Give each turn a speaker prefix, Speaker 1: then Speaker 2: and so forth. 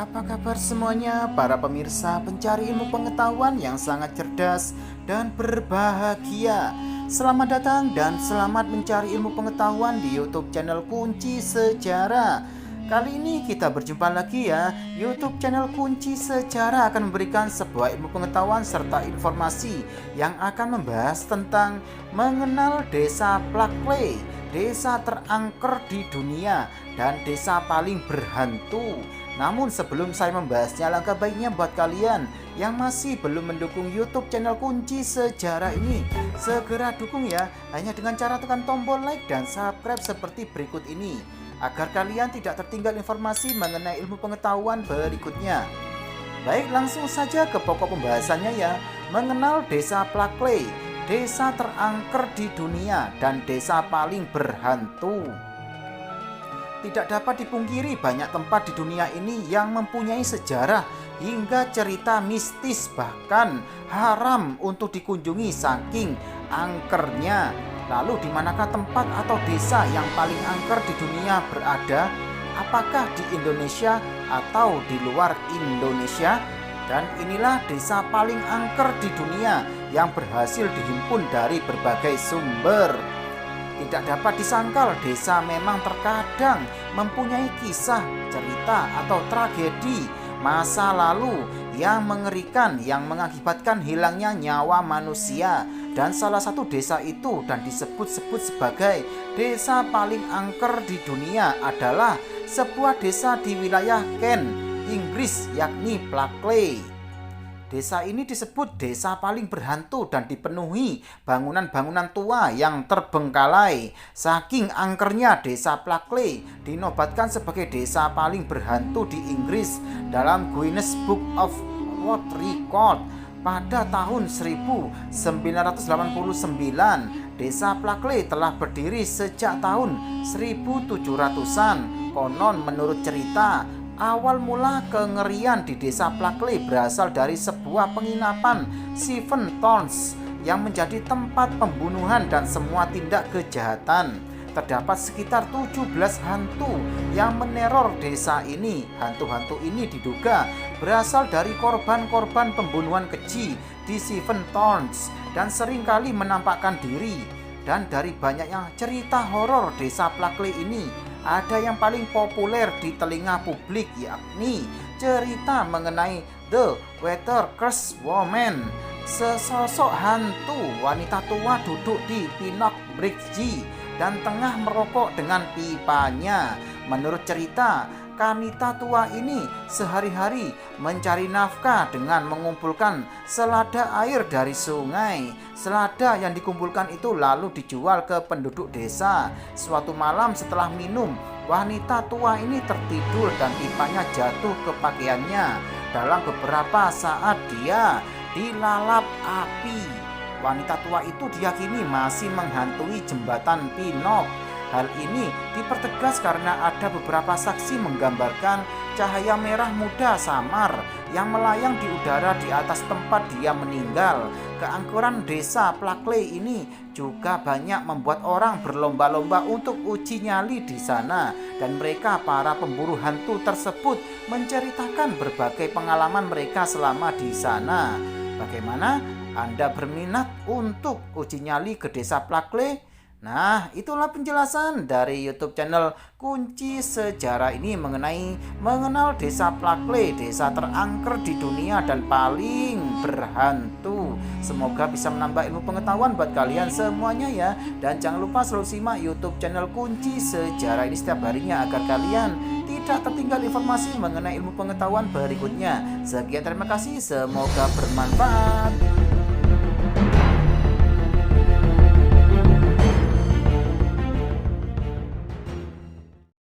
Speaker 1: Apa kabar semuanya para pemirsa pencari ilmu pengetahuan yang sangat cerdas dan berbahagia. Selamat datang dan selamat mencari ilmu pengetahuan di YouTube channel Kunci Sejarah. Kali ini kita berjumpa lagi ya. YouTube channel Kunci Sejarah akan memberikan sebuah ilmu pengetahuan serta informasi yang akan membahas tentang mengenal desa Plakley, desa terangker di dunia dan desa paling berhantu. Namun sebelum saya membahasnya, langkah baiknya buat kalian yang masih belum mendukung YouTube channel Kunci Sejarah ini, segera dukung ya, hanya dengan cara tekan tombol like dan subscribe seperti berikut ini, agar kalian tidak tertinggal informasi mengenai ilmu pengetahuan berikutnya. Baik, langsung saja ke pokok pembahasannya ya. Mengenal desa Plakley, desa terangker di dunia dan desa paling berhantu. Tidak dapat dipungkiri banyak tempat di dunia ini yang mempunyai sejarah hingga cerita mistis, bahkan haram untuk dikunjungi saking angkernya. Lalu di manakah tempat atau desa yang paling angker di dunia berada? Apakah di Indonesia atau di luar Indonesia? Dan inilah desa paling angker di dunia yang berhasil dihimpun dari berbagai sumber. Tidak dapat disangkal, desa memang terkadang mempunyai kisah, cerita, atau tragedi masa lalu yang mengerikan yang mengakibatkan hilangnya nyawa manusia. Dan salah satu desa itu dan disebut-sebut sebagai desa paling angker di dunia adalah sebuah desa di wilayah Kent, Inggris, yakni Plakley. Desa ini disebut desa paling berhantu dan dipenuhi bangunan-bangunan tua yang terbengkalai. Saking angkernya desa Plakley dinobatkan sebagai desa paling berhantu di Inggris dalam Guinness Book of World Record pada tahun 1989. Desa Plakley telah berdiri sejak tahun 1700-an. Konon menurut cerita, awal mula kengerian di desa Plakley berasal dari sebuah penginapan Seven Thorns yang menjadi tempat pembunuhan dan semua tindak kejahatan. Terdapat sekitar 17 hantu yang meneror desa ini. Hantu-hantu ini diduga berasal dari korban-korban pembunuhan keji di Seven Thorns dan seringkali menampakkan diri. Dan dari banyaknya cerita horor desa Plakley ini, ada yang paling populer di telinga publik, yakni cerita mengenai The Water Curse Woman, sesosok hantu wanita tua duduk di Pinnock Bridge dan tengah merokok dengan pipanya. Menurut cerita, wanita tua ini sehari-hari mencari nafkah dengan mengumpulkan selada air dari sungai. Selada yang dikumpulkan itu lalu dijual ke penduduk desa. Suatu malam setelah minum, wanita tua ini tertidur dan pipanya jatuh ke pakaiannya. Dalam beberapa saat dia dilalap api. Wanita tua itu diyakini masih menghantui jembatan Pinnock. Hal ini dipertegas karena ada beberapa saksi menggambarkan cahaya merah muda samar yang melayang di udara di atas tempat dia meninggal. Keangkeran desa Plakley ini juga banyak membuat orang berlomba-lomba untuk uji nyali di sana, dan mereka para pemburu hantu tersebut menceritakan berbagai pengalaman mereka selama di sana. Bagaimana? Anda berminat untuk uji nyali ke desa Plakley? Nah, itulah penjelasan dari YouTube channel Kunci Sejarah ini mengenal desa Plakley, desa terangker di dunia dan paling berhantu. Semoga bisa menambah ilmu pengetahuan buat kalian semuanya ya. Dan jangan lupa selalu simak YouTube channel Kunci Sejarah ini setiap harinya agar kalian tidak tertinggal informasi mengenai ilmu pengetahuan berikutnya. Sekian, terima kasih, semoga bermanfaat.